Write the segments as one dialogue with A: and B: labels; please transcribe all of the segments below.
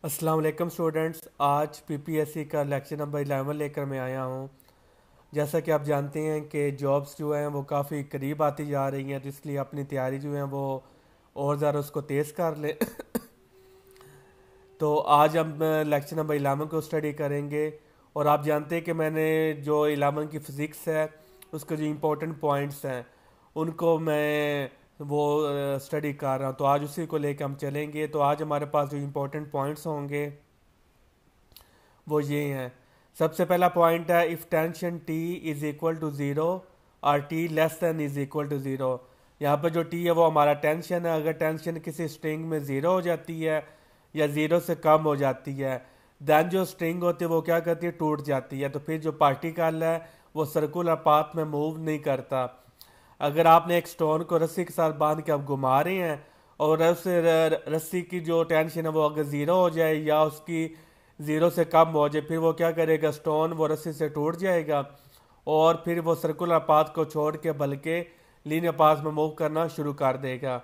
A: अस्सलाम वालेकुम स्टूडेंट्स। आज पीपीएससी का लेक्चर नंबर 11 लेकर मैं आया हूँ। जैसा कि आप जानते हैं कि जॉब्स जो हैं वो काफ़ी करीब आती जा रही हैं, तो इसलिए अपनी तैयारी जो है वो और ज़्यादा उसको तेज़ कर लें। तो आज हम लेक्चर नंबर 11 को स्टडी करेंगे। और आप जानते हैं कि मैंने जो 11 की फ़िज़िक्स है उसके जो इम्पोर्टेंट पॉइंट्स हैं उनको मैं वो स्टडी कर रहा हूँ, तो आज उसी को लेकर हम चलेंगे। तो आज हमारे पास जो इम्पोर्टेंट पॉइंट्स होंगे वो ये हैं। सबसे पहला पॉइंट है, if tension T is equal to zero और T less than is equal to zero. यहाँ पर जो टी है वो हमारा टेंशन है। अगर टेंशन किसी स्ट्रिंग में ज़ीरो हो जाती है या ज़ीरो से कम हो जाती है, दैन जो स्ट्रिंग होती है वो क्या करती है, टूट जाती है। तो फिर जो पार्टिकल है वो सर्कुलर पाथ में मूव नहीं करता। अगर आपने एक स्टोन को रस्सी के साथ बांध के आप घुमा रहे हैं और रस्सी की जो टेंशन है वो अगर ज़ीरो हो जाए या उसकी ज़ीरो से कम हो जाए, फिर वो क्या करेगा, स्टोन वो रस्सी से टूट जाएगा और फिर वो सर्कुलर पाथ को छोड़ के बल्कि लीनियर पाथ में मूव करना शुरू कर देगा।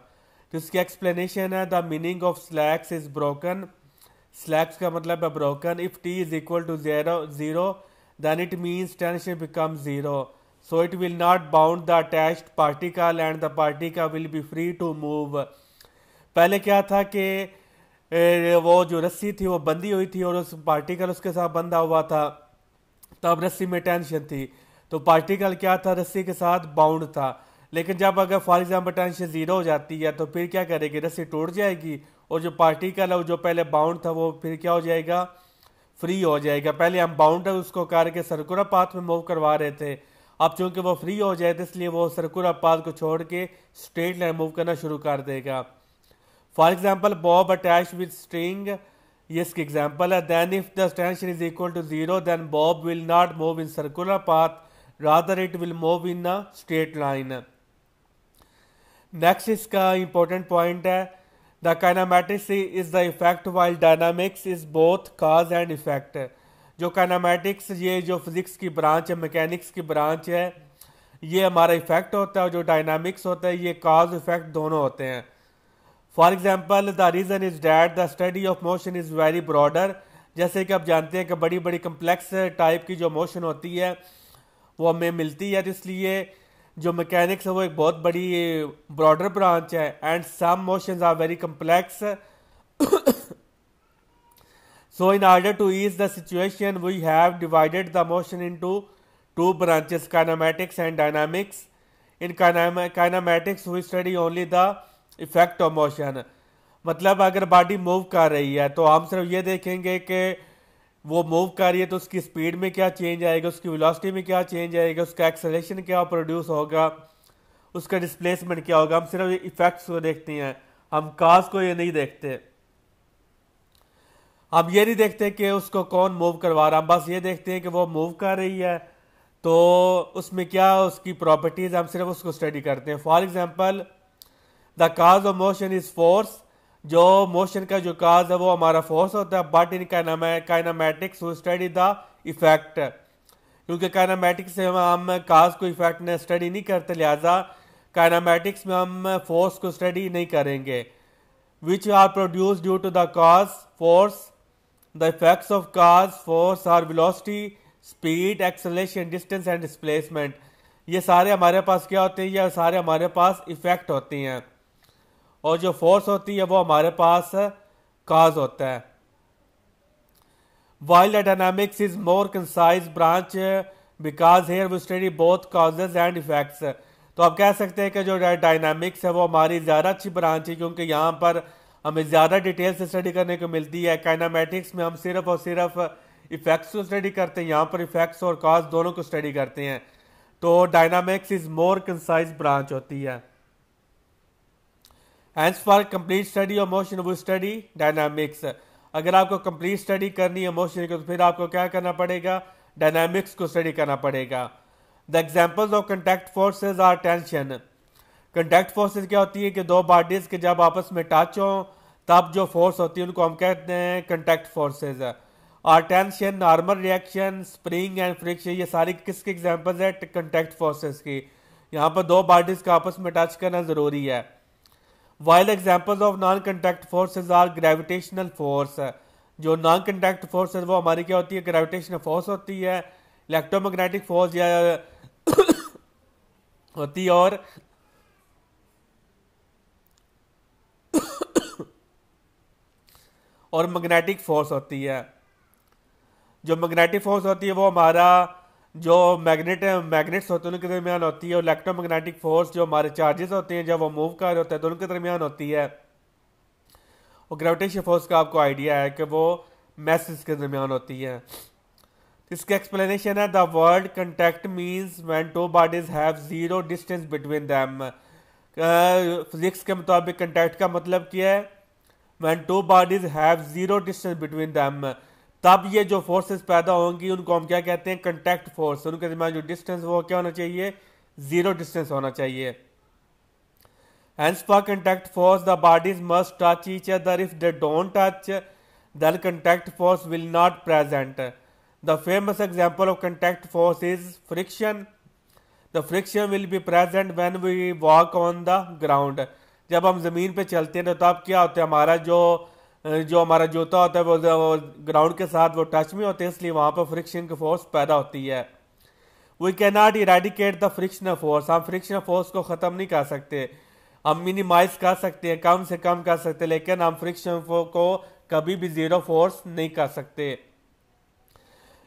A: तो इसकी एक्सप्लेनेशन है, the meaning of slacks is broken. Slacks का मतलब है broken. If T is equal to zero then it means tension becomes zero, so it will not bound the attached particle and the particle will be free to move। पहले क्या था कि वो जो रस्सी थी वो बंधी हुई थी और उस पार्टिकल उसके साथ बंधा हुआ था, तब रस्सी में टेंशन थी, तो पार्टिकल क्या था, रस्सी के साथ बाउंड था। लेकिन जब अगर फॉर एग्जाम्पल टेंशन ज़ीरो हो जाती है तो फिर क्या करेगी, रस्सी टूट जाएगी और जो पार्टिकल है वो जो पहले बाउंड था वो फिर क्या हो जाएगा, फ्री हो जाएगा। पहले हम बाउंड है उसको करके सर्कुलर पाथ में मूव करवा रहे थे, अब चूंकि वो फ्री हो जाए तो इसलिए वो सर्कुलर पाथ को छोड़ के स्ट्रेट लाइन मूव करना शुरू कर देगा। For example bob attach with string, ये इसकी एग्जाम्पल है। Then if the tension is equal to zero then bob will not move in circular path, rather it will move in a straight line. Next इसका important point है, the kinematics is the effect while dynamics is both cause and effect. जो kinematics, ये जो physics की branch है, mechanics की branch है, ये हमारा इफेक्ट होता है और जो डायनामिक्स होता है ये काज इफेक्ट दोनों होते हैं। For example the reason is that the study of motion is very broader. जैसे कि आप जानते हैं कि बड़ी बड़ी कम्प्लेक्स टाइप की जो मोशन होती है वो हमें मिलती है, तो इसलिए जो मैकेनिक्स है वो एक बहुत बड़ी ब्रॉडर ब्रांच है। And some motions are very complex, so in order to ease the situation we have divided the motion into two branches, kinematics and dynamics. In kinematics we study only the effect of motion। मतलब अगर body move कर रही है तो हम सिर्फ ये देखेंगे कि वो मूव कर रही है तो उसकी स्पीड में क्या चेंज आएगा, उसकी वेलोसिटी में क्या चेंज आएगा, उसका एक्सेलरेशन क्या प्रोड्यूस होगा, उसका डिस्प्लेसमेंट क्या होगा। हम सिर्फ इफेक्ट्स को देखते हैं, हम काज को ये नहीं देखते। हम ये नहीं देखते कि उसको कौन मूव करवा रहा, हम बस ये देखते हैं कि वो मूव कर रही है तो उसमें क्या उसकी प्रॉपर्टीज, हम सिर्फ उसको स्टडी करते हैं। For example the cause of motion is force. जो मोशन का जो काज है वो हमारा फोर्स होता है, but in kinematics we study the effect. क्योंकि काइनेमैटिक्स से हम काज को इफेक्ट ने स्टडी नहीं करते, लिहाजा काइनेमैटिक्स में हम फोर्स को स्टडी नहीं करेंगे। Which are produce due to the cause force, the effects of cause force are velocity, speed, acceleration, distance and displacement. ये सारे हमारे पास क्या होते हैं, ये सारे हमारे पास इफेक्ट होती हैं और जो फोर्स होती है वो हमारे पास काज होता है। While dynamics is more concise branch because here we study both causes and effects. तो आप कह सकते हैं कि जो डायनामिक्स है वो हमारी ज़्यादा अच्छी ब्रांच है क्योंकि यहाँ पर हमें ज़्यादा डिटेल से स्टडी करने को मिलती है। काइनेमैटिक्स में हम सिर्फ और सिर्फ इफेक्ट्स को स्टडी करते हैं, यहाँ पर इफेक्ट्स और काज दोनों को स्टडी करते हैं। तो dynamics is more concise branch होती है। Hence for complete study of motion we study dynamics. अगर आपको कंप्लीट स्टडी करनी है मोशन की तो फिर आपको क्या करना पड़ेगा, डायनामिक्स को स्टडी करना पड़ेगा। The examples of contact forces are tension. Contact forces क्या होती है कि दो बॉडीज के जब आपस में टच हो तब जो फोर्स होती है उनको हम कहते हैं कंटैक्ट फोर्सेज। और tension, normal reaction, spring and friction, ये सारी किसके एग्जाम्पल्स है, कंटैक्ट फोर्सेज की। यहाँ पर दो बॉडीज का आपस में टच करना जरूरी है। While examples of non-contact forces are gravitational force, जो नॉन कंटैक्ट फोर्स है वो हमारी क्या होती है, ग्रेविटेशनल फोर्स होती है, इलेक्ट्रोमैग्नेटिक फोर्स या होती है, और मैग्नेटिक फोर्स होती है। जो मैग्नेटिक फोर्स होती है वो हमारा जो मैग्नेट्स होते हैं उनके दरमियान होती है, और इलेक्ट्रोमैग्नेटिक फोर्स जो हमारे चार्जेस होते हैं जब वो मूव कर रहे होते हैं तो उनके दरमियान होती है। और ग्रेविटेशन फोर्स का आपको आइडिया है कि वो मैसेस के दरमियान होती है। इसका एक्सप्लेनेशन है, the word contact means when two bodies have zero distance between them. Physics के मुताबिक कंटेक्ट का मतलब क्या है, when two bodies have zero distance between them, तब ये जो फोर्सेस पैदा होंगी उनको हम क्या कहते हैं, कंटेक्ट फोर्स। उनके दरमियान जो डिस्टेंस वो क्या होना चाहिए, जीरो डिस्टेंस होना चाहिए। Hence, for contact force, the bodies must touch each other. If they don't touch, then contact force will not present. The famous example of contact force is friction. The friction will be present when we walk on the ground. जब हम ज़मीन पे चलते हैं तो तब क्या होता है, हमारा जो हमारा जूता होता है वो ग्राउंड के साथ वो टच में होते हैं, इसलिए वहाँ पर फ्रिक्शन की फोर्स पैदा होती है। We can not eradicate the frictional force, हम फ्रिक्शनल फोर्स को ख़त्म नहीं कर सकते, हम मिनिमाइज कर सकते हैं, कम से कम कर सकते हैं, लेकिन हम फ्रिक्शन को कभी भी जीरो फोर्स नहीं कर सकते।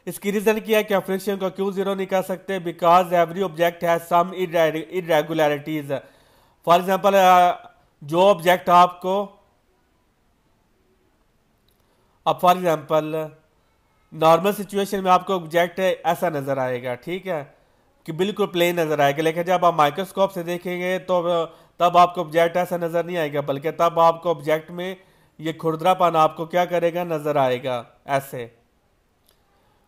A: इसकी रीजन क्या है कि हम फ्रिक्शन को क्यों जीरो नहीं कर सकते, because every object has some irregularities. For example, जो ऑब्जेक्ट आपको अब फॉर एग्जांपल नॉर्मल सिचुएशन में आपको ऑब्जेक्ट ऐसा नजर आएगा, ठीक है, कि बिल्कुल प्लेन नजर आएगा, लेकिन जब आप माइक्रोस्कोप से देखेंगे तो तब आपको ऑब्जेक्ट ऐसा नजर नहीं आएगा, बल्कि तब आपको ऑब्जेक्ट में ये खुरदरापन आपको क्या करेगा, नजर आएगा ऐसे।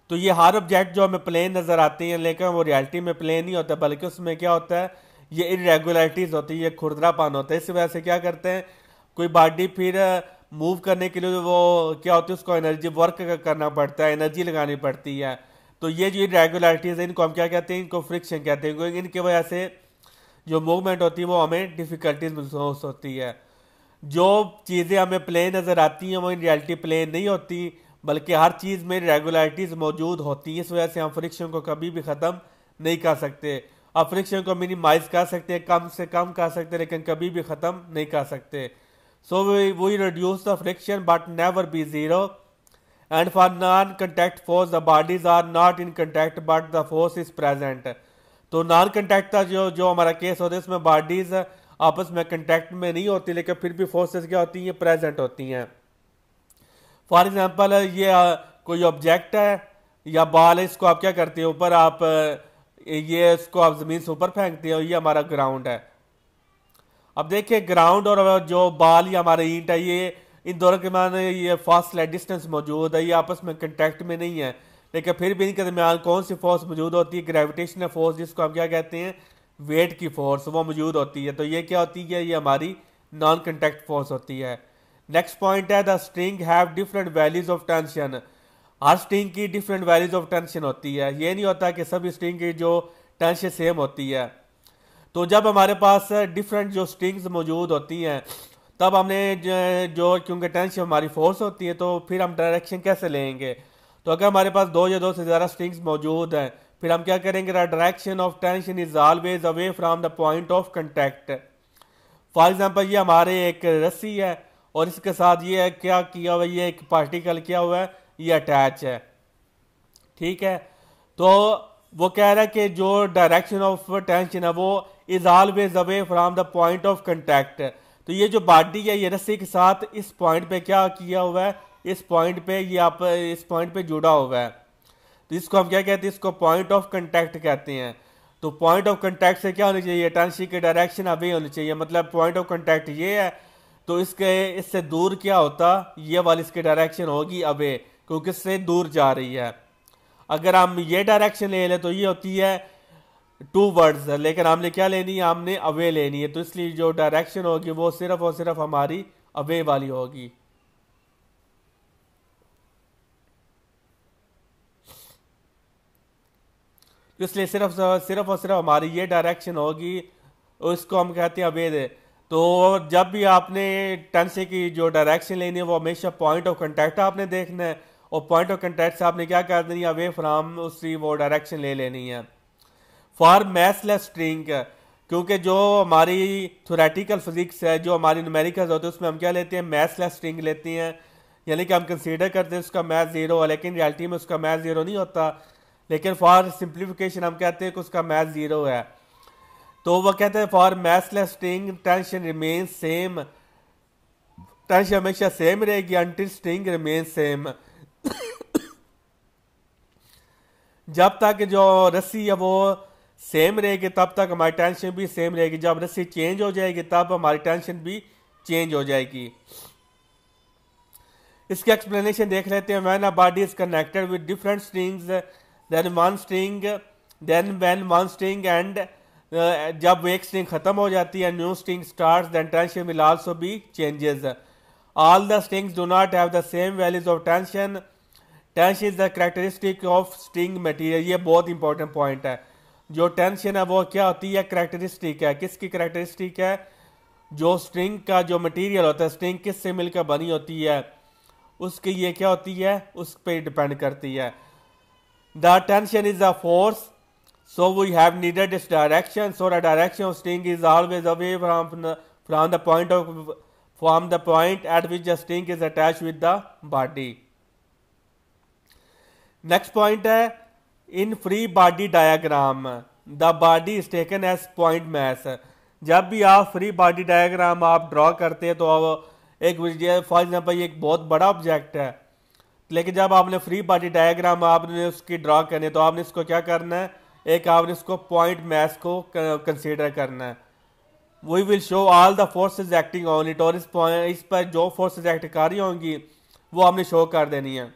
A: तो ये हर ऑब्जेक्ट जो हमें प्लेन नजर आते हैं लेकिन वो रियलिटी में प्लेन नहीं होता, बल्कि उसमें क्या होता है, ये इरेगुलरिटीज होती है, ये खुरदरापन होता है। इस वजह से क्या करते हैं, कोई बॉडी फिर मूव करने के लिए वो क्या होती है, उसको एनर्जी वर्क करना पड़ता है, एनर्जी लगानी पड़ती है। तो ये जो इरेगुलरिटीज है इनको हम क्या कहते हैं, इनको फ्रिक्शन कहते हैं, क्योंकि इनकी वजह से जो मूवमेंट होती है वो हमें डिफिकल्टीज महसूस होती है। जो चीज़ें हमें प्लेन नज़र आती हैं वो इन रियलिटी प्लेन नहीं होती, बल्कि हर चीज़ में रेगुलरिटीज मौजूद होती हैं। इस वजह से हम फ्रिक्शन को कभी भी ख़त्म नहीं कर सकते। अब फ्रिक्शन को मिनिमाइज कर सकते हैं, कम से कम कर सकते हैं, लेकिन कभी भी ख़त्म नहीं कर सकते। So we reduce the friction but never be zero. And for non contact force the bodies are not in contact but the force is present. तो नॉन कंटैक्ट का जो हमारा केस होता है उसमें बॉडीज आपस में कंटैक्ट में नहीं होती, लेकिन फिर भी फोर्सेस क्या होती हैं, प्रेजेंट होती हैं। फॉर एग्जांपल, ये कोई ऑब्जेक्ट है या बॉल है, इसको आप क्या करते हैं, ऊपर आप ये इसको आप जमीन से ऊपर फेंकते हो, ये हमारा ग्राउंड है। अब देखिए ग्राउंड और जो बॉल या हमारा ईंट है, ये इन दोनों के मान ये फासला डिस्टेंस मौजूद है, ये आपस में कंटैक्ट में नहीं है, लेकिन फिर भी इनके दरमियान कौन सी फोर्स मौजूद होती है, ग्रेविटेशनल फोर्स, जिसको हम क्या कहते हैं, वेट की फोर्स, वो मौजूद होती है। तो ये क्या होती है, ये हमारी नॉन कंटैक्ट फोर्स होती है। नेक्स्ट पॉइंट है, the string have different values of tension. Her string की डिफरेंट वैल्यूज ऑफ टेंशन होती है, ये नहीं होता कि सभी स्ट्रिंग की जो टेंशन सेम होती है। तो जब हमारे पास डिफरेंट जो स्ट्रिंग्स मौजूद होती हैं तब हमने जो क्योंकि टेंशन हमारी फोर्स होती है, तो फिर हम डायरेक्शन कैसे लेंगे। तो अगर हमारे पास दो या दो से ज़्यादा स्ट्रिंग्स मौजूद हैं, फिर हम क्या करेंगे, the direction of tension is always away from the point of contact. For example, ये हमारे एक रस्सी है और इसके साथ ये क्या किया हुआ है, ये एक पार्टिकल किया हुआ है, ये अटैच है, ठीक है। तो वो कह रहा है कि जो डायरेक्शन ऑफ टेंशन है वो is always away from the point of contact. तो ये जो बॉडी है ये रस्सी के साथ इस पॉइंट पे क्या किया हुआ है, इस पॉइंट पे ये आप इस पॉइंट पे जुड़ा हुआ है, तो इसको हम क्या कहते हैं, इसको पॉइंट ऑफ कंटैक्ट कहते हैं। तो पॉइंट ऑफ कंटैक्ट से क्या होनी चाहिए, टेंशन की डायरेक्शन अवे होनी चाहिए, मतलब पॉइंट ऑफ कंटैक्ट ये है, तो इसके इससे दूर क्या होता, ये वाली इसकी डायरेक्शन होगी अवे, क्योंकि इससे दूर जा रही है। अगर हम ये डायरेक्शन ले लें तो ये होती है टू वर्ड्स, लेकिन हमने क्या लेनी है, हमने अवे लेनी है, तो इसलिए जो डायरेक्शन होगी वो सिर्फ और सिर्फ हमारी अवे वाली होगी। इसलिए सिर्फ और सिर्फ हमारी ये डायरेक्शन होगी, और इसको हम कहते हैं अवे दे। तो जब भी आपने टेंशन की जो डायरेक्शन लेनी है वो हमेशा पॉइंट ऑफ कांटेक्ट आपने देखना है, और पॉइंट ऑफ कांटेक्ट से आपने क्या कर देनी है, अवे फ्राम उसकी वो डायरेक्शन ले लेनी है। फॉर मैथलेस स्ट्रिंग, क्योंकि जो हमारी थ्योरेटिकल फिजिक्स है, जो हमारी न्यूमेरिकल्स होते हैं, उसमें हम क्या लेते हैं, मैथलेस स्ट्रिंग लेते हैं, यानी कि हम कंसीडर करते हैं उसका मैथ जीरो है, लेकिन रियलिटी में उसका मैथ जीरो नहीं होता, लेकिन फॉर सिंप्लीफिकेशन हम कहते हैं कि उसका मैथ जीरो है। तो वो कहते हैं for massless string tension remain same, tension हमेशा सेम रहेगी अंटिल स्ट्रिंग रिमेन सेम, जब तक जो रस्सी है वो सेम रहेगी तब तक हमारी टेंशन भी सेम रहेगी, जब रस्सी चेंज हो जाएगी तब हमारी टेंशन भी चेंज हो जाएगी। इसकी एक्सप्लेनेशन देख लेते हैं। When a body is connected with different strings then one string, then when one string end, जब एक स्ट्रिंग खत्म हो जाती है, new string starts, then tension will also be changes. All the strings do not have the same values of tension, tension is the characteristic of string material. ये बहुत important point है। जो टेंशन है वो क्या होती है, कैरेक्टरिस्टिक है। किसकी कैरेक्टरिस्टिक है, जो स्ट्रिंग का जो मटेरियल होता है, स्ट्रिंग किस से मिलकर बनी होती है, उसकी ये क्या होती है, उस पर डिपेंड करती है। The tension is a force, so we have needed its direction, so the direction of string is always away from the point of from the point at which the string is attach with the body. Next point है, in free body diagram the body is taken as point mass. जब भी आप free body diagram आप draw करते हैं तो एक for example एक बहुत बड़ा ऑब्जेक्ट है, लेकिन जब आपने फ्री बॉडी डायग्राम आपने उसकी ड्रॉ करनी है तो आपने इसको क्या करना है, एक आपने इसको पॉइंट मैस को कंसीडर करना है। We will show all the forces acting on it, और इस पर जो फोर्सेस एक्ट कर रही होंगी वो हमने शो कर देनी है।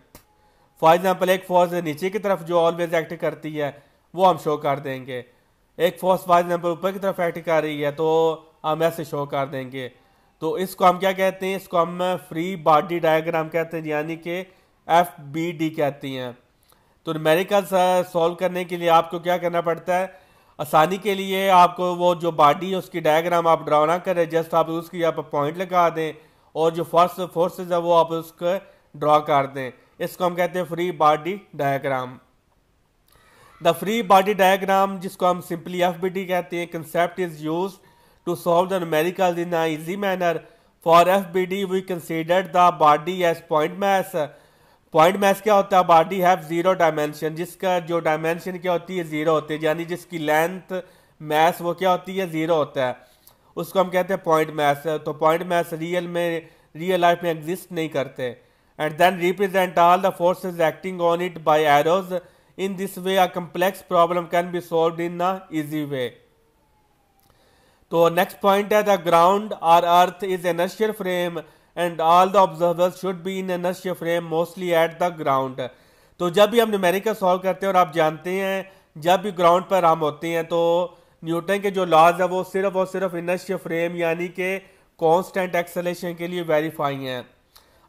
A: फॉर एग्जाम्पल एक फोर्स नीचे की तरफ जो ऑलवेज एक्ट करती है वो हम शो कर देंगे, एक फोर्स फॉर एग्जाम्पल ऊपर की तरफ एक्ट कर रही है तो हम ऐसे शो कर देंगे। तो इसको हम क्या कहते हैं, इसको हम फ्री बॉडी डायग्राम कहते हैं, यानी कि FBD कहती हैं। तो न्यूमेरिकल सॉल्व करने के लिए आपको क्या करना पड़ता है, आसानी के लिए आपको वो जो बॉडी है उसकी डायग्राम आप ड्रा ना करें, जस्ट आप उसकी आप पॉइंट लगा दें और जो फोर्सेज है वो आप उसको ड्रॉ कर दें। इसको हम कहते हैं free body diagram. The free body diagram, जिसको हम सिंपली FBD कहते हैं, concept is used to solve the numericals in an easy manner. For FBD we considered the body as point mass. Point mass क्या होता है, body have zero dimension, जिसका जो dimension क्या होती है, जीरो होती है, यानी जिसकी लेंथ mass वो क्या होती है, जीरो होता है, उसको हम कहते हैं पॉइंट मैस। तो पॉइंट मैस रियल लाइफ में एग्जिस्ट नहीं करते। And then represent all the forces acting on it by arrows. In this way a complex problem can be solved in a easy way. तो next point है, the ground और earth is inertial frame and all the observers should be in inertial frame mostly at the ground. तो जब भी हम numerical solve करते हैं, और आप जानते हैं जब भी ग्राउंड पर हम होते हैं तो न्यूटन के जो लॉज है वो सिर्फ इनर्शियल फ्रेम यानी कि कांस्टेंट एक्सेलरेशन के लिए वेरीफाई हैं।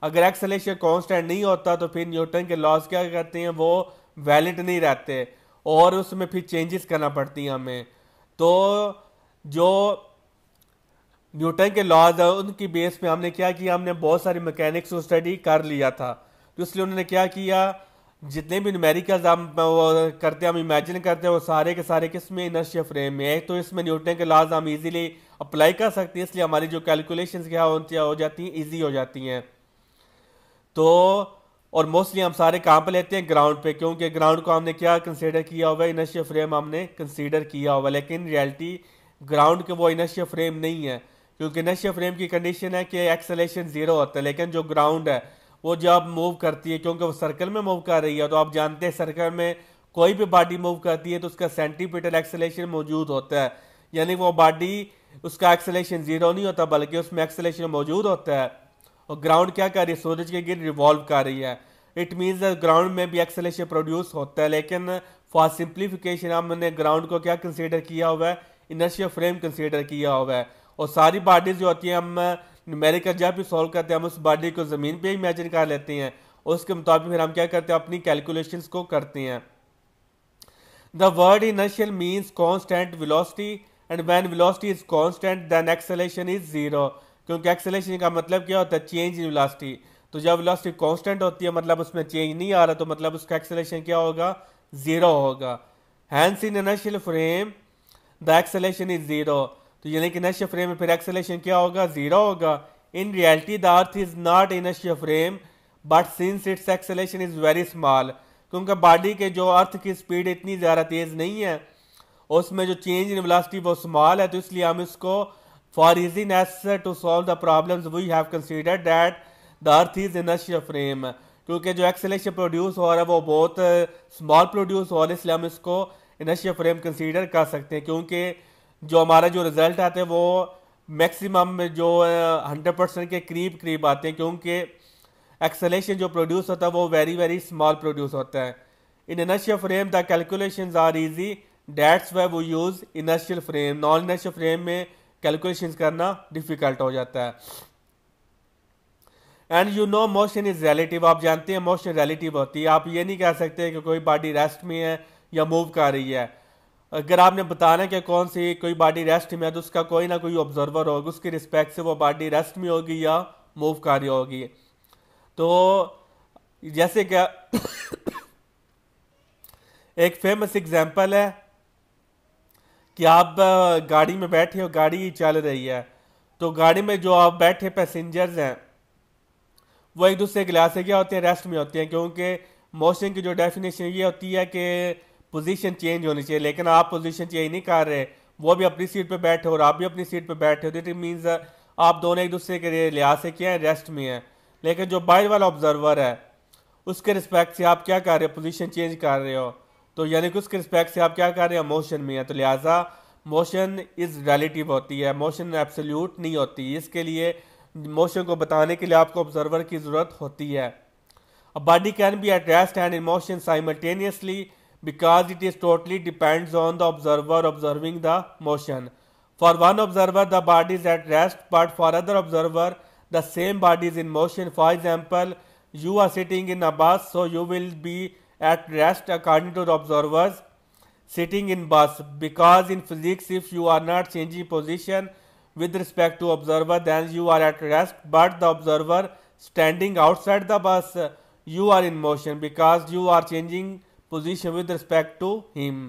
A: अगर एक्सेलरेशन कांस्टेंट नहीं होता तो फिर न्यूटन के लॉज क्या करते हैं, वो वैलिड नहीं रहते और उसमें फिर चेंजेस करना पड़ती हैं हमें। तो जो न्यूटन के लॉज है उनकी बेस पे हमने क्या किया, हमने बहुत सारी मैकेनिक्स को स्टडी कर लिया था, तो इसलिए उन्होंने क्या किया, जितने भी न्यूमेरिकल्स हम करते हैं, हम इमेजिन करते हैं, वो सारे के सारे किस में, इनर्शियल फ्रेम में। एक तो इसमें न्यूटन के लॉज हम इजीली अप्लाई कर सकते हैं, इसलिए हमारी जो कैलकुलेशंस क्या हो जाती हैं, ईजी हो जाती हैं। तो और मोस्टली हम सारे कहाँ पे लेते हैं, ग्राउंड पे, क्योंकि ग्राउंड को हमने क्या कंसीडर किया हुआ है, इनर्शियल फ्रेम हमने कंसीडर किया हुआ, लेकिन रियलिटी ग्राउंड के वो इनर्शियल फ्रेम नहीं है, क्योंकि इनर्शियल फ्रेम की कंडीशन है कि एक्सेलरेशन जीरो होता है, लेकिन जो ग्राउंड है वो जब मूव करती है, क्योंकि वो सर्कल में मूव कर रही है, तो आप जानते हैं सर्कल में कोई भी बॉडी मूव करती है तो उसका सेंटीमीटर एक्सेलरेशन मौजूद होता है, यानी वो बॉडी उसका एक्सेलरेशन जीरो नहीं होता बल्कि उसमें एक्सेलरेशन मौजूद होता है। और ग्राउंड क्या कर रही है, सूरज के गिर रिवॉल्व कर रही है, इट मीन्स ग्राउंड में भी एक्सेलरेशन प्रोड्यूस होता है, लेकिन फॉर सिंप्लीफिकेशन हमने ग्राउंड को क्या कंसीडर किया हुआ है, इनर्शियल फ्रेम कंसीडर किया हुआ है। और सारी बॉडीज जो होती हैं हम न्यूमेरिकल जब भी सॉल्व करते हैं हम उस बॉडी को ज़मीन पे इमेजिन कर लेते हैं, और उसके मुताबिक फिर हम क्या करते हैं, अपनी कैलकुलेशंस को करते हैं। The word inertial means constant velocity and when velocity is constant then acceleration is zero, क्योंकि एक्सेलरेशन का मतलब क्या होता है, चेंज इन वेलोसिटी। तो जब वेलोसिटी कांस्टेंट होती है मतलब उसमें चेंज नहीं आ रहा, तो मतलब उसका एक्सेलरेशन क्या होगा, जीरो होगा। Hence in inertial frame the acceleration is zero, तो यानी कि इनर्शियल फ्रेम में फिर एक्सेलरेशन क्या होगा, जीरो होगा। इन reality the earth is not inertial frame but since it's acceleration is very small, क्योंकि बॉडी के जो अर्थ की स्पीड इतनी ज़्यादा तेज़ नहीं है, उसमें जो चेंज इन वेलोसिटी वो स्मॉल है, तो इसलिए हम इसको for easiness to solve the problems we have considered that the earth is inertial frame, क्योंकि जो एक्सेलरेशन प्रोड्यूस हो रहा है वो बहुत स्मॉल प्रोड्यूस हो रहा है, इसलिए हम इसको इनर्शियल फ्रेम कंसीडर कर सकते हैं। क्योंकि जो हमारा जो रिजल्ट आते हैं वो मैक्सिमम जो 100% के करीब करीब आते हैं, क्योंकि एक्सेलरेशन जो प्रोड्यूस होता है वो वेरी वेरी स्मॉल प्रोड्यूस होता है। In inertial frame the calculations are easy, that's why we use inertial frame. Non inertial frame में कैलकुलेशंस करना डिफिकल्ट हो जाता है। And you know motion is relative, आप जानते हैं मोशन रिलेटिव होती है। आप ये नहीं कह सकते कि कोई बॉडी रेस्ट में है या मूव कर रही है। अगर आपने बताना है कि कौन सी कोई बॉडी रेस्ट में है, तो उसका कोई ना कोई ऑब्जर्वर होगा, उसके रिस्पेक्ट से वो बॉडी रेस्ट में होगी या मूव कर रही होगी। तो जैसे क्या एक फेमस एग्जांपल है कि आप गाड़ी में बैठे हो, गाड़ी चल रही है, तो गाड़ी में जो आप बैठे पैसेंजर्स हैं वो एक दूसरे के लिहाज से क्या होते हैं, रेस्ट में होते हैं। क्योंकि मोशन की जो डेफिनेशन ये होती है कि पोजीशन चेंज होनी चाहिए, लेकिन आप पोजीशन चेंज नहीं कर रहे, वो भी अपनी सीट पे बैठे हो और आप भी अपनी सीट पे बैठे हो, तो इट मीन्स आप दोनों एक दूसरे के लिहाज से क्या है, रेस्ट में है। लेकिन जो बाहर वाला ऑब्जर्वर है उसके रिस्पेक्ट से आप क्या कर रहे हो, पोजीशन चेंज कर रहे हो, तो यानी कि उसके रिस्पेक्ट से आप क्या कर रहे हो, मोशन में है। तो लिहाजा मोशन इज रिलेटिव होती है, मोशन एब्सोल्यूट नहीं होती। इसके लिए मोशन को बताने के लिए आपको ऑब्जर्वर की जरूरत होती है। A body can be at rest and in motion simultaneously because it is totally depends on the observer observing the motion. For one observer the body is at rest, but for other observer the same body is in motion. For example, you are sitting in a bus, so you will be at rest according to the observers sitting in bus, because in physics if you are not changing position with respect to observer then you are at rest, but the observer standing outside the bus you are in motion because you are changing position with respect to him.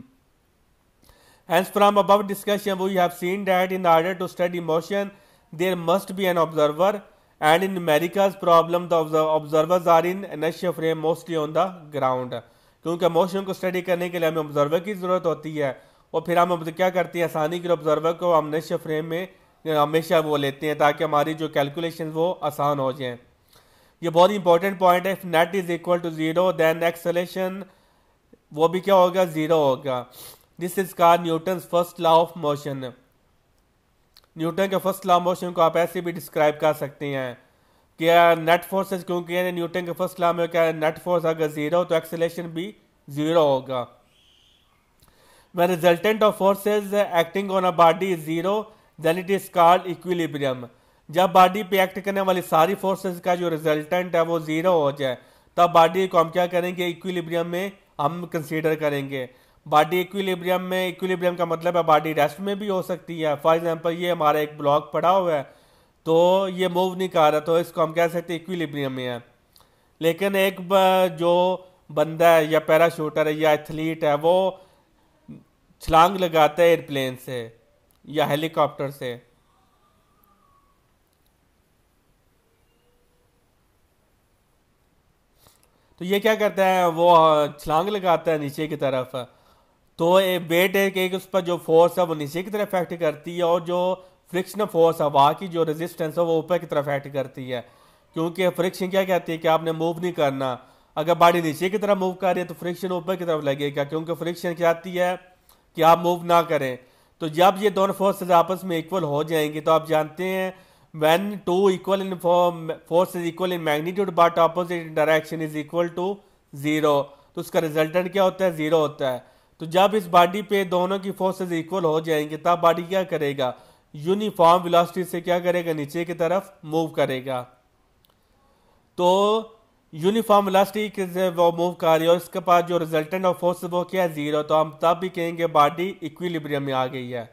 A: Hence from above discussion we have seen that in order to study motion there must be an observer, and in America's problem the observers are in inertial frame mostly on the ground. क्योंकि motion को study करने के लिए हमें observer की जरूरत होती है, और फिर हम क्या करते हैं, आसानी के ऑब्जर्वर को हम इनर्शियल फ्रेम में हमेशा वो लेते हैं ताकि हमारी जो कैलकुलेशन वो आसान हो जाए। ये बहुत इंपॉर्टेंट पॉइंट है। If net is equal to zero then acceleration वो भी क्या होगा, जीरो होगा। This is called Newton first law of motion. Newton के फर्स्ट लॉ ऑफ मोशन को आप ऐसे भी डिस्क्राइब कर सकते हैं कि नेट फोर्सेस, क्योंकि न्यूटन के फर्स्ट लॉ में क्या नेट फोर्स अगर जीरो तो एक्सेलरेशन भी जीरो होगा। When resultant of forces acting on a body is zero then it is called equilibrium. जब बॉडी पे एक्ट करने वाली सारी फोर्सेस का जो रिजल्टेंट है वो जीरो हो जाए तब बॉडी को हम क्या करेंगे, इक्विलिब्रियम में हम कंसीडर करेंगे। बॉडी इक्विलिब्रियम में, इक्विलिब्रियम का मतलब है बॉडी रेस्ट में भी हो सकती है। फॉर एग्जांपल ये हमारा एक ब्लॉक पड़ा हुआ है तो ये मूव नहीं कर रहा, तो इसको हम कह सकते हैं इक्विलिब्रियम में है। लेकिन एक जो बंदा है या पैराशूटर है या एथलीट है वो छलांग लगाता है एयरप्लेन से या हेलीकॉप्टर से, तो ये क्या करता है, वो छलांग लगाता है नीचे की तरफ, तो वेट है कि उस पर जो फोर्स है वो नीचे की तरफ एक्ट करती है, और जो फ्रिक्शन फोर्स है वहाँ की जो रेजिस्टेंस है वो ऊपर की तरफ एक्ट करती है। क्योंकि फ्रिक्शन क्या कहती है कि आपने मूव नहीं करना, अगर बॉडी नीचे की तरफ मूव कर रही है तो फ्रिक्शन ऊपर की तरफ लगेगा, क्योंकि फ्रिक्शन चाहती है कि आप मूव ना करें। तो जब ये दोनों फोर्सेज आपस में इक्वल हो जाएंगी तो आप जानते हैं when two equal in force is equal in magnitude but opposite direction is equal to zero, तो उसका रिजल्टेंट क्या होता है, जीरो होता है। तो जब इस बॉडी पे दोनों की फोर्सेज इक्वल हो जाएंगे तब बॉडी क्या करेगा, यूनिफॉर्म वेलोसिटी से क्या करेगा, नीचे की तरफ मूव करेगा। तो यूनिफॉर्म वेलोसिटी से वो मूव कर रही है और इसके पास जो रिजल्टेंट ऑफ फोर्स वो क्या है, जीरो, तो हम तब भी कहेंगे बॉडी इक्विलिब्रियम में आ गई है।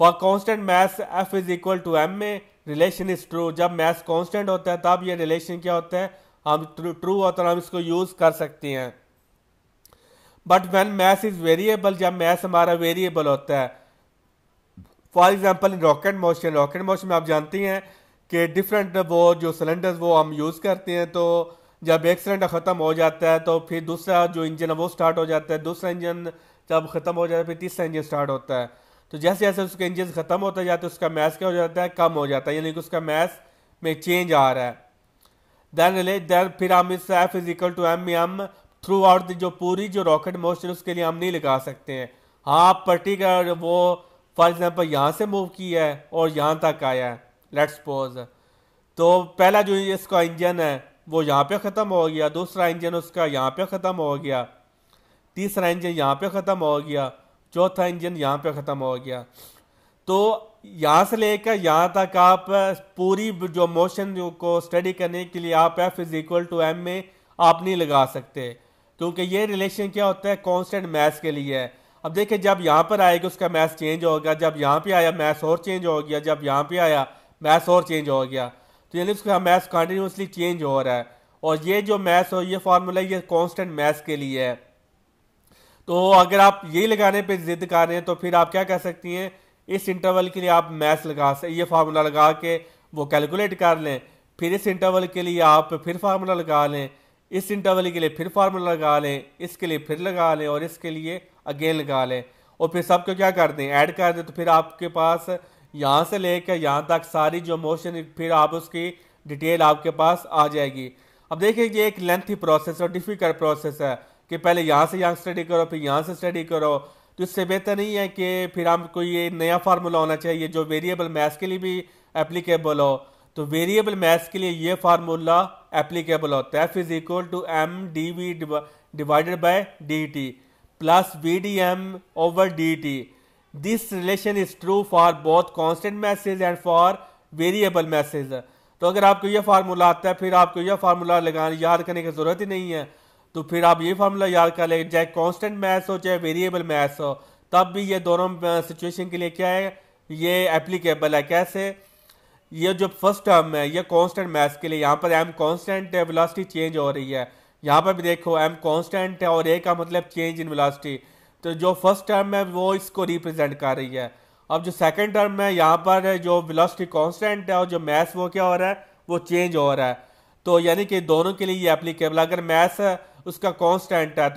A: For constant mass F is equal to M में रिलेशन इज ट्रू। जब मैथ कांस्टेंट होता है तब ये रिलेशन क्या होता है, हम ट्रू होता है, हम इसको यूज कर सकते हैं। But when math is variable, जब मैथ हमारा वेरिएबल होता है, for example in rocket motion में आप जानते हैं कि डिफरेंट वो जो सिलेंडर्स वो हम यूज़ करते हैं, तो जब एक सिलेंडर ख़त्म हो जाता है तो फिर दूसरा जो इंजन है वो स्टार्ट हो जाता है, दूसरा इंजन जब ख़त्म हो जाता है फिर तीसरा इंजन स्टार्ट होता है। तो जैसे जैसे उसके इंजन ख़त्म होते जाते हैं उसका मैथ क्या हो जाता है, कम हो जाता है, यानी कि उसका मैथ में चेंज आ रहा है। देन फिर हम इस F is equal to M हम थ्रू आउट जो पूरी जो रॉकेट मोशन उसके लिए हम नहीं लगा सकते हैं। हाँ, पर्टिकुलर वो फॉर एग्जाम्पल यहाँ से मूव किया है और यहाँ तक आया है, लेट्स सपोज, तो पहला जो इसका इंजन है वो यहाँ पे ख़त्म हो गया, दूसरा इंजन उसका यहाँ पे ख़त्म हो गया, तीसरा इंजन यहाँ पे ख़त्म हो गया, चौथा इंजन यहाँ पे ख़त्म हो गया। तो यहाँ से लेकर यहाँ तक आप पूरी जो मोशन को स्टडी करने के लिए आप F is equal to M में आप नहीं लगा सकते, क्योंकि ये रिलेशन क्या होता है, कांस्टेंट मैथ्स के लिए है। अब देखिए जब यहाँ पर आएगा उसका मैथ्स चेंज होगा, जब यहाँ पे आया मैथ्स और चेंज हो गया, जब यहाँ पे आया मैथ्स और चेंज हो गया, तो यानी उसका मैथ्स कंटिन्यूसली चेंज हो रहा है। और ये जो मैथ्स हो ये फार्मूला ये कांस्टेंट मैथ्स के लिए है। तो अगर आप यही लगाने पे जिद कर रहे हैं तो फिर आप क्या कर सकती हैं, इस इंटरवल के लिए आप मैथ्स लगा से ये फार्मूला लगा के वो कैलकुलेट कर लें, फिर इस इंटरवल के लिए आप फिर फार्मूला लगा लें, इस इंटरवल के लिए फिर फार्मूला लगा लें, इसके लिए फिर लगा लें और इसके लिए अगेन लगा लें, और फिर सबको क्या कर दें, ऐड कर दें। तो फिर आपके पास यहाँ से लेकर यहाँ तक सारी जो मोशन फिर आप उसकी डिटेल आपके पास आ जाएगी। अब देखिए ये एक लेंथी प्रोसेस और डिफिकल्ट प्रोसेस है कि पहले यहाँ से यहाँ स्टडी करो फिर यहाँ से स्टडी करो, तो इससे बेहतर नहीं है कि फिर हम कोई ये नया फार्मूला होना चाहिए जो वेरिएबल मैथ्स के लिए भी एप्लीकेबल हो। तो वेरिएबल मैथ्स के लिए ये फार्मूला एप्लीकेबल होता है, F is equal to M D V divided by D T plus V D M over D T. This relation is true for both constant masses and for variable masses. तो अगर आपको यह formula आता है फिर आपको यह formula लगाने याद करने की जरूरत ही नहीं है, तो फिर आप ये फार्मूला याद कर लें, चाहे कांस्टेंट मैथ्स हो चाहे वेरिएबल मैथ्स हो, तब भी ये दोनों सिचुएशन के लिए क्या है, ये एप्लीकेबल है। कैसे, ये जो फर्स्ट टर्म है ये कांस्टेंट मैथ्स के लिए, यहाँ पर एम कांस्टेंट है, वेलोसिटी चेंज हो रही है, यहाँ पर भी देखो एम कांस्टेंट है और ए का मतलब चेंज इन वेलोसिटी, तो जो फर्स्ट टर्म है वो इसको रिप्रेजेंट कर रही है। अब जो सेकंड टर्म है यहाँ पर जो वेलोसिटी कांस्टेंट है और जो मैथ्स वो क्या हो रहा है, वो चेंज हो रहा है। तो यानी कि दोनों के लिए ये एप्लीकेबल। अगर मैथ्स उसका कांस्टेंट है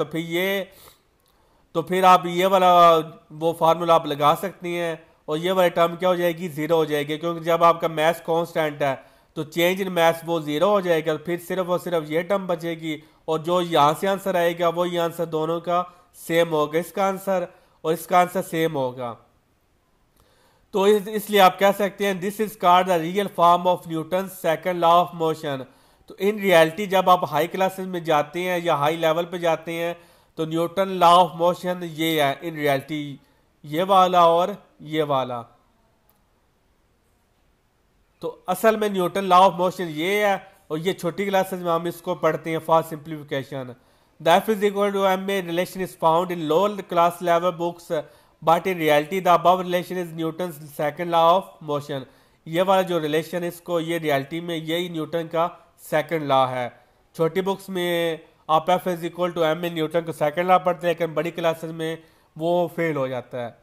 A: तो फिर आप ये वाला वो फार्मूला आप लगा सकती हैं और ये वाली टर्म क्या हो जाएगी, जीरो हो जाएगी, क्योंकि जब आपका मैथ्स कांस्टेंट है तो चेंज इन मैथ्स वो जीरो हो जाएगा, फिर सिर्फ और सिर्फ ये टर्म बचेगी और जो यहाँ से आंसर आएगा वही आंसर दोनों का सेम होगा, इसका आंसर और इसका आंसर सेम होगा। तो इसलिए आप कह सकते हैं this is called the real form of Newton second law of motion. तो इन रियलिटी जब आप हाई क्लासेस में जाते हैं या हाई लेवल पे जाते हैं तो न्यूटन लॉ ऑफ मोशन ये है इन रियलिटी, ये वाला और ये वाला। तो असल में न्यूटन लॉ ऑफ मोशन ये है और ये छोटी क्लासेस में हम इसको पढ़ते हैं for simplification. The F is equal to M में relation is found in lower class level books but in reality the above relation is Newton second law of motion. ये वाला जो रिलेशन इसको ये रियलिटी में यही न्यूटन का second law है। छोटी बुक्स में आप F is equal to M में न्यूटन का सेकंड लॉ पढ़ते हैं, लेकिन बड़ी क्लासेस में वो फेल हो जाता है।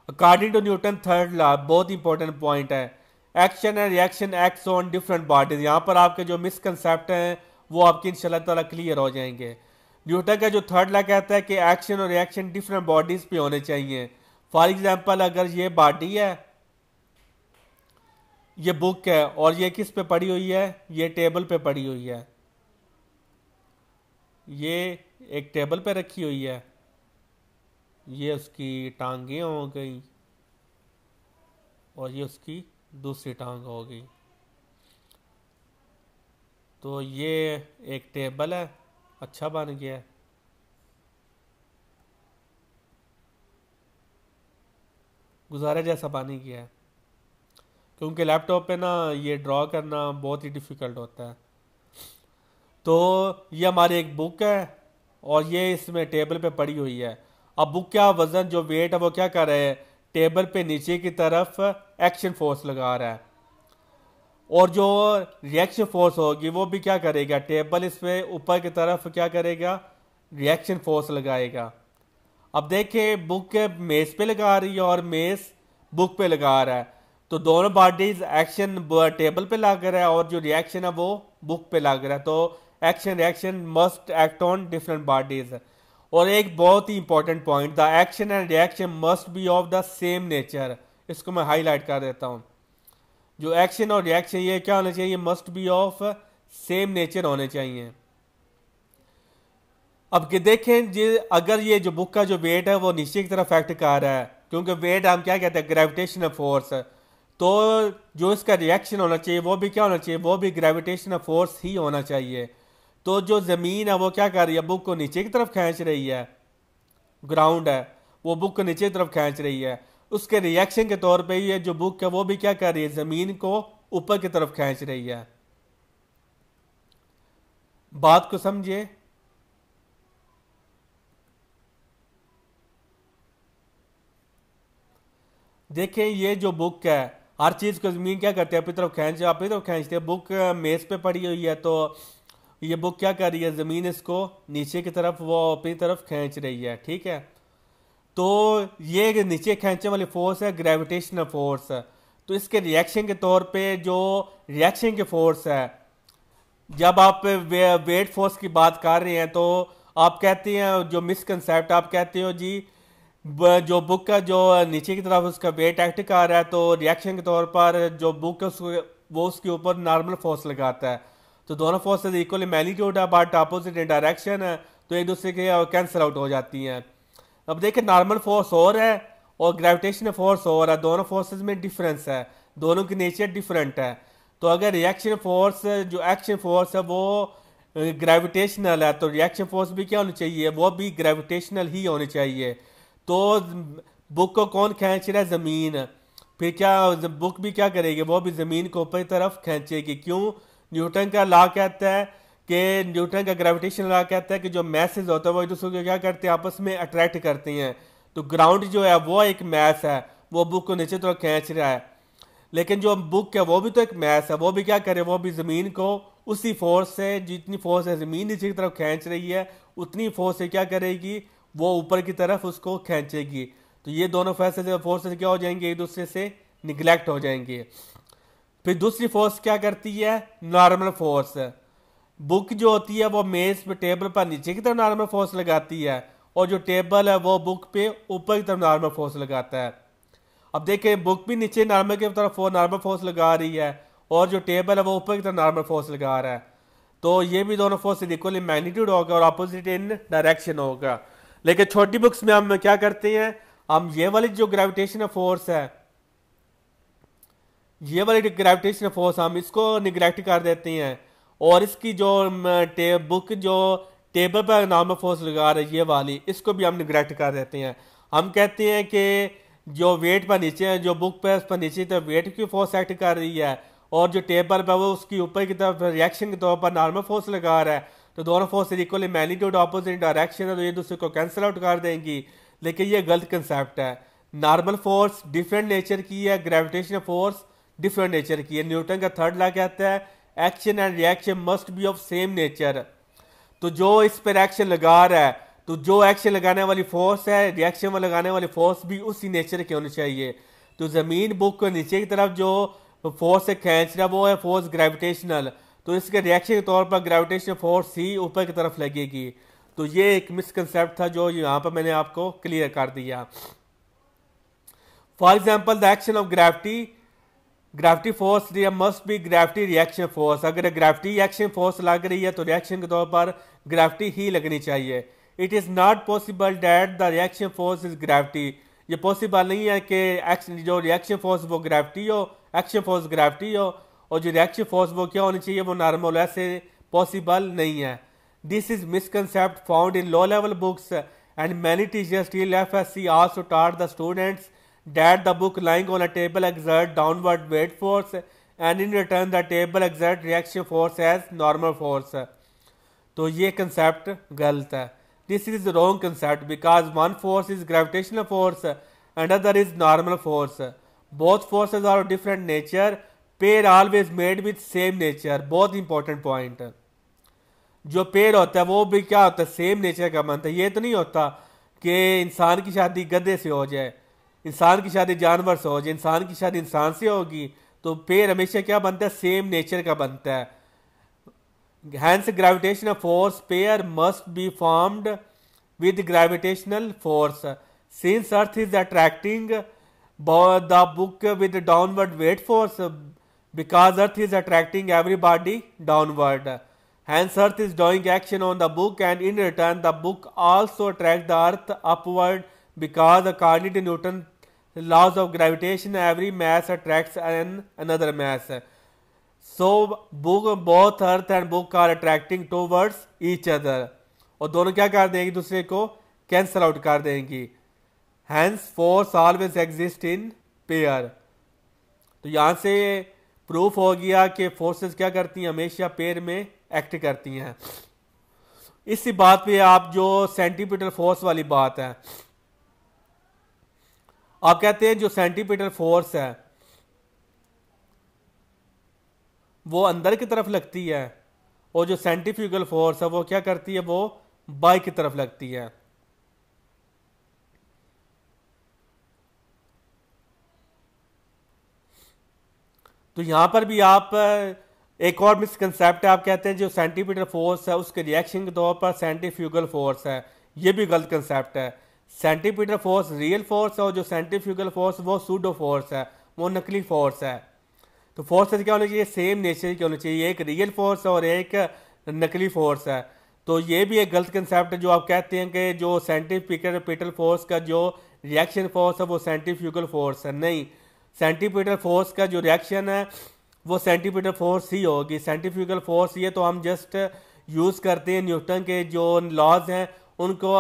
A: According to Newton third law, बहुत इंपॉर्टेंट पॉइंट है, action and reaction acts on different bodies. यहाँ पर आपके जो मिसकंसेप्ट हैं वो आपके इंशाल्लाह ताला क्लियर हो जाएंगे। न्यूटन का जो थर्ड लॉ कहता है कि एक्शन और रिएक्शन डिफरेंट बॉडीज पे होने चाहिए। फॉर एग्जाम्पल अगर ये बॉडी है, ये बुक है और ये किस पे पड़ी हुई है, ये टेबल पे पड़ी हुई है, ये एक टेबल पे रखी हुई है, ये उसकी टांगें हो गई और ये उसकी दूसरी टांग हो गई। तो ये एक टेबल है, अच्छा बन गया, गुजारे जैसा बन गया है, क्योंकि लैपटॉप पे ना ये ड्रॉ करना बहुत ही डिफ़िकल्ट होता है। तो ये हमारी एक बुक है और ये इसमें टेबल पे पड़ी हुई है। अब बुक का वज़न जो वेट है वो क्या कर रहा है, टेबल पे नीचे की तरफ एक्शन फोर्स लगा रहा है, और जो रिएक्शन फोर्स होगी वो भी क्या करेगा, टेबल इस पे ऊपर की तरफ क्या करेगा, रिएक्शन फोर्स लगाएगा। अब देखें बुक मेज पे लगा रही है और मेज बुक पे लगा रहा है, तो दोनों बॉडीज एक्शन टेबल पे लग रहा है और जो रिएक्शन है वो बुक पे लग रहा है, तो action reaction must act on different bodies. और एक बहुत ही important point, the action and reaction must be of the same nature, इसको मैं हाईलाइट कर देता हूँ। जो एक्शन और रिएक्शन ये क्या होना चाहिए, must be of same nature होने चाहिए। अब कि देखें जी, अगर ये जो बुक का जो वेट है वो नीचे की तरफ एक्ट कर रहा है, क्योंकि वेट हम क्या कहते हैं, ग्रेविटेशनल फोर्स, तो जो इसका रिएक्शन होना चाहिए वो भी क्या होना चाहिए, वो भी ग्रेविटेशनल फोर्स ही होना चाहिए। तो जो ज़मीन है वो क्या कर रही है, बुक को नीचे की तरफ खींच रही है, ग्राउंड है वो बुक को नीचे की तरफ खींच रही है, उसके रिएक्शन के तौर पे ये जो बुक है वो भी क्या कर रही है, ज़मीन को ऊपर की तरफ खींच रही है। बात को समझिए। देखें ये जो बुक है, हर चीज़ को ज़मीन क्या करते हैं, अपनी तरफ खींचते हैं। बुक मेज पे पड़ी हुई है, तो ये बुक क्या कर रही है, ज़मीन इसको नीचे की तरफ वो अपनी तरफ खींच रही है, ठीक है। तो ये नीचे खींचने वाली फोर्स है ग्रेविटेशनल फोर्स। तो इसके रिएक्शन के तौर पे जो रिएक्शन के फोर्स है, जब आप वेट फोर्स की बात कर रहे हैं तो आप कहते हैं, जो मिसकंसेप्ट आप कहते हो जी, जो बुक का जो नीचे की तरफ उसका वेट एक्ट कर रहा है, तो रिएक्शन के तौर पर जो बुक है वो उसके ऊपर नॉर्मल फोर्स लगाता है। तो दोनों फोर्सेज इक्वली मैग्नीट्यूड है बट अपोजिट इन डायरेक्शन है, तो एक दूसरे के कैंसिल आउट हो जाती हैं। अब देखिए नॉर्मल फोर्स और है और ग्रेविटेशनल फोर्स और है, दोनों फोर्सेज में डिफरेंस है, दोनों की नेचर डिफरेंट है। तो अगर रिएक्शन फोर्स जो एक्शन फोर्स है वो ग्रेविटेशनल है, तो रिएक्शन फोर्स भी क्या होनी चाहिए, वो भी ग्रेविटेशनल ही होनी चाहिए। तो बुक को कौन खींच रहा है, ज़मीन, फिर क्या बुक भी क्या करेगी, वो भी ज़मीन को ऊपर की तरफ खींचेगी। क्यों, न्यूटन का लॉ कहता है कि न्यूटन का ग्रेविटेशन लॉ कहता है कि जो मैसेज होता है वो एक दूसरे को क्या करते हैं, आपस में अट्रैक्ट करते हैं। तो ग्राउंड जो है वो एक मैस है, वो बुक को नीचे तरफ खींच रहा है, लेकिन जो बुक है वो भी तो एक मैस है, वो भी क्या करे, वो भी ज़मीन को उसी फोर्स से, जितनी फोर्स है ज़मीन नीचे की तरफ खींच रही है, उतनी फोर्स से क्या करेगी, वो ऊपर की तरफ उसको खींचेगी। तो ये दोनों फोर्सेस क्या हो जाएंगे, एक दूसरे से निगलेक्ट हो जाएंगे। फिर दूसरी फोर्स क्या करती है, नॉर्मल फोर्स। बुक जो होती है वो मेज पे टेबल पर नीचे की तरफ नॉर्मल फोर्स लगाती है, और जो टेबल है वो बुक पे ऊपर की तरफ नॉर्मल फोर्स लगाता है। अब देखें बुक भी नीचे नॉर्मल की तरफ नॉर्मल फोर्स लगा रही है, और जो टेबल है वो ऊपर की तरफ नॉर्मल फोर्स लगा रहा है। तो ये भी दोनों फोर्स इक्वल इन मैग्नीट्यूड होगा और अपोजिट इन डायरेक्शन होगा। लेकिन छोटी बुक्स में हम क्या करते हैं, हम ये वाली जो ग्रेविटेशनल फोर्स है, ये वाली ग्रेविटेशनल फोर्स हम इसको निगलेक्ट कर देते हैं, और इसकी जो बुक जो टेबल पर नॉर्मल फोर्स लगा रही है ये वाली, इसको भी हम निगलेक्ट कर देते हैं। हम कहते हैं कि जो वेट पर नीचे है, जो बुक पर उस पर नीचे तरफ वेट की फोर्स एक्ट कर रही है, और जो टेबल पर वो उसकी ऊपर की तरफ रिएक्शन के तौर पर नॉर्मल फोर्स लगा रहा है, तो दोनों force equally magnitude opposite direction है, तो ये दूसरे को कैंसिल आउट कर देंगी। लेकिन ये गलत कंसेप्ट है। नॉर्मल फोर्स डिफरेंट नेचर की है, ग्रेविटेशनल फोर्स डिफरेंट नेचर की है। न्यूटन का थर्ड लॉ कहता है action and reaction must be of same nature. तो जो इस पर एक्शन लगा रहा है, तो जो एक्शन लगाने वाली फोर्स है, रिएक्शन में लगाने वाली फोर्स भी उसी नेचर की होनी चाहिए। तो ज़मीन बुक को नीचे की तरफ जो फोर्स से खींच रहा है वो है फोर्स ग्रेविटेशनल, तो इसके रिएक्शन के तौर पर ग्रेविटेशनल फोर्स ही ऊपर की तरफ लगेगी। तो ये एक मिसकंसेप्ट था जो यहाँ पर मैंने आपको क्लियर कर दिया। For example the action of gravity force must be gravity reaction force. अगर ग्रेविटी एक्शन फोर्स लग रही है तो रिएक्शन के तौर पर ग्रेविटी ही लगनी चाहिए। It is not possible that the reaction force is gravity. ये पॉसिबल नहीं है कि जो रिएक्शन फोर्स वो ग्रेविटी हो, एक्शन फोर्स ग्रेविटी हो, और जो रिएक्शन फोर्स वो क्या होनी चाहिए, वो नॉर्मल। ऐसे पॉसिबल नहीं है। This is misconcept found in low level books and many teachers till FSC also taught the students that the book lying on a table exert downward weight force and in return the table exert reaction force as normal force. तो ये concept गलत है। This is wrong concept because one force is gravitational force another is normal force. Both forces are of different nature. Pair always made with same nature. बहुत important point. जो पेड़ होता है वो भी क्या होता है, सेम नेचर का बनता है। ये तो नहीं होता कि इंसान की शादी गधे से हो जाए, इंसान की शादी जानवर से हो जाए, इंसान की शादी इंसान से होगी। तो पेड़ हमेशा क्या बनता है, सेम नेचर का बनता है। Hence gravitational force pair must be formed with gravitational force. Since Earth is attracting the book with downward weight force, because Earth is attracting everybody downward. Hence Earth is doing action on the book, and in return the book also attracts the Earth upward, because according to Newton's laws of gravitation every mass attracts another mass. So both Earth and book are attracting towards each other. और दोनों क्या कर देंगे, दूसरे को cancel out कर देंगी। Hence force always exists in pair. तो यहाँ से प्रूफ हो गया कि फोर्सेस क्या करती हैं, हमेशा पेयर में एक्ट करती हैं। इसी बात पे आप जो सेंटीपीटल फोर्स वाली बात है, आप कहते हैं जो सेंटीपीटल फोर्स है वो अंदर की तरफ लगती है, और जो सेंट्रीफ्यूगल फोर्स है वो क्या करती है, वो बाई की तरफ लगती है। तो यहां पर भी आप एक और मिसकंसेप्ट है, आप कहते हैं जो सेंटीपीटल फोर्स है उसके रिएक्शन के तौर पर सेंट्रीफ्यूगल फोर्स है। ये भी गलत कंसेप्ट है। सेंटीपीटल फोर्स रियल फोर्स है, और जो सेंट्रीफ्यूगल फोर्स वो सूडो फोर्स है, वो नकली फोर्स है। तो फोर्सेस क्या होने चाहिए, सेम नेचर के होने चाहिए। एक रियल फोर्स है और एक नकली फोर्स है। तो ये भी एक गलत कंसेप्ट है जो आप कहते हैं कि जो सेंट्रीपिटल फोर्स का जो रिएक्शन फोर्स है वो सेंट्रीफ्यूगल फोर्स है। नहीं, सेंट्रीपिटल फोर्स का जो रिएक्शन है वो सेंट्रीपिटल फोर्स ही होगी। सेंट्रीफ्यूगल फोर्स ये तो हम जस्ट यूज़ करते हैं न्यूटन के जो लॉज हैं उनको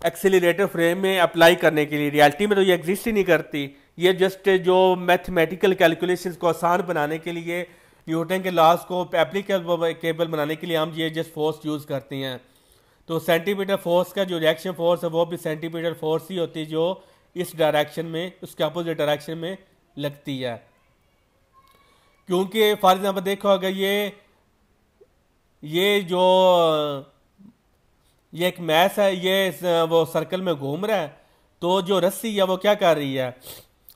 A: एक्सीलरेटर फ्रेम में अप्लाई करने के लिए। रियलिटी में तो ये एग्जिस्ट ही नहीं करती। ये जस्ट जो मैथमेटिकल कैलकुलेशंस को आसान बनाने के लिए, न्यूटन के लॉज को एप्लीकेबल बनाने के लिए हम ये जस्ट फोर्स यूज़ करते हैं। तो सेंटीमीटर फोर्स का जो रिएक्शन फोर्स है वो भी सेंटीमीटर फोर्स ही होती है जो इस डायरेक्शन में, उसके अपोजिट डायरेक्शन में लगती है। क्योंकि फॉर एग्जाम्पल देखो, अगर ये एक मैस है, ये वो सर्कल में घूम रहा है, तो जो रस्सी है वो क्या कर रही है,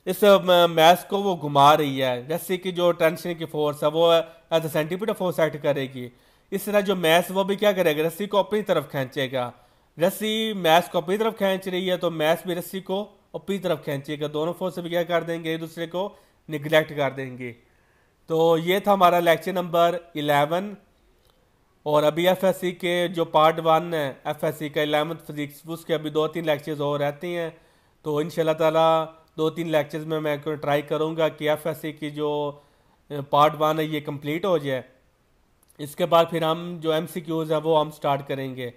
A: इस मैस को वो घुमा रही है। रस्सी की जो टेंशन की फोर्स है वो as a centimeter force act करेगी। इस तरह जो मैस वो भी क्या करेगा, रस्सी को अपनी तरफ खींचेगा। रस्सी मैस को अपनी तरफ खींच रही है तो मैस भी रस्सी को अपनी तरफ खींचेगा। दोनों फोर्स भी क्या कर देंगे, एक दूसरे को निगलेक्ट कर देंगे। तो ये था हमारा लेक्चर नंबर 11। और अभी एफएससी के जो पार्ट 1 है एफएससी का 11th फिजिक्स, उसके अभी 2-3 लेक्चर्स और रहते हैं। तो इंशाल्लाह ताला 2-3 लेक्चर्स में मैं ट्राई करूँगा कि एफएससी की जो पार्ट 1 है ये कंप्लीट हो जाए। इसके बाद फिर हम जो एमसीक्यूज़ हैं वो हम स्टार्ट करेंगे।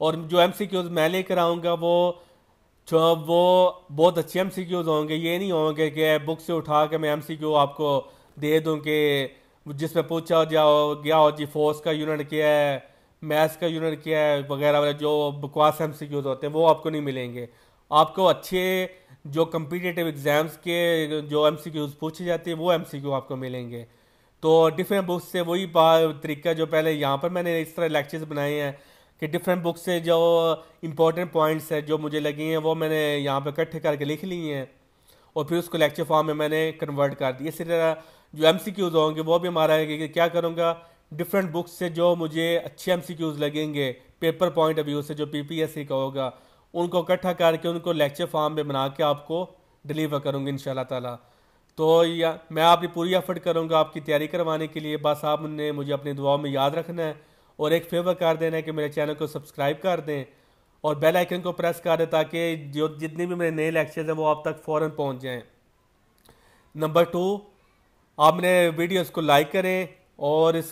A: और जो एमसीक्यूज़ मैं लेकर आऊँगा वो बहुत अच्छे एमसीक्यूज़ होंगे। ये नहीं होंगे कि बुक से उठा के मैं एमसीक्यू आपको दे दूँ कि जिसमें पूछा गया हो जी फोर्स का यूनिट क्या है, मैथ्स का यूनिट क्या है, वगैरह वगैरह जो बकवास एमसीक्यूज़ होते हैं वो आपको नहीं मिलेंगे। आपको अच्छे जो कम्पिटिटिव एग्ज़ाम्स के जो एमसीक्यूज़ पूछे जाते हैं वो एमसीक्यू आपको मिलेंगे। तो डिफरेंट बुक्स से वही तरीका जो पहले यहाँ पर मैंने इस तरह लेक्चर्स बनाए हैं कि डिफरेंट बुक्स से जो इंपॉर्टेंट पॉइंट्स हैं जो मुझे लगी हैं वो मैंने यहाँ पे इकट्ठे करके लिख लिए हैं और फिर उसको लेक्चर फॉर्म में मैंने कन्वर्ट कर दिया। इसी तरह जो एमसीक्यूज़ होंगे वो भी हमारा है कि क्या करूँगा, डिफरेंट बुक्स से जो मुझे अच्छे एमसीक्यूज़ लगेंगे पेपर पॉइंट ऑफ व्यू से, जो पीपीएससी का होगा, उनको इकट्ठा करके उनको लेक्चर फॉर्म में बना के आपको डिलीवर करूँगी इंशाल्लाह ताला। तो मैं आपकी पूरी एफर्ट करूँगा आपकी तैयारी करवाने के लिए। बस आपने मुझे अपनी दुआओं में याद रखना है और एक फेवर कर देना है कि मेरे चैनल को सब्सक्राइब कर दें और बेल आइकन को प्रेस कर दें ताकि जो जितने भी मेरे नए लेक्चर्स हैं वो आप तक फ़ौरन पहुंच जाएं। नंबर 2, आप मेरे वीडियोस को लाइक करें और इस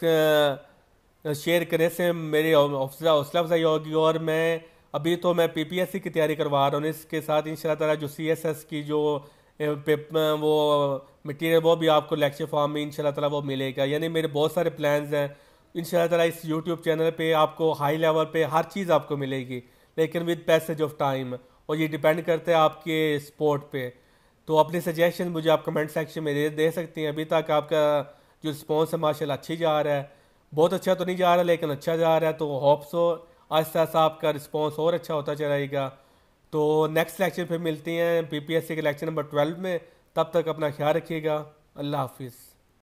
A: शेयर करने से मेरी हौसला अफजाई होगी। और मैं पीपीएससी की तैयारी करवा रहा हूँ, इसके साथ इंशाल्लाह ताला जो सीएसएस की जो वो मटेरियल वो भी आपको लेक्चर फॉर्म में इंशाल्लाह ताला वो मिलेगा। यानी मेरे बहुत सारे प्लान्स हैं। इंशाल्लाह ताला इस यूट्यूब चैनल पे आपको हाई लेवल पे हर चीज़ आपको मिलेगी, लेकिन विद पैसेज ऑफ टाइम। और ये डिपेंड करता है आपके स्पोर्ट पे। तो अपनी सजेशन मुझे आप कमेंट सेक्शन में दे सकती हैं। अभी तक आपका जो रिस्पॉन्स है माशाल्लाह अच्छी जा रहा है, बहुत अच्छा तो नहीं जा रहा लेकिन अच्छा जा रहा है। तो होप सो आहिस्ता आहिस्ता आपका रिस्पॉन्स और अच्छा होता चलेगा। तो नेक्स्ट लेक्चर पे मिलती हैं पीपीएससी के लेक्चर नंबर 12 में। तब तक अपना ख्याल रखिएगा। अल्लाह हाफिज़।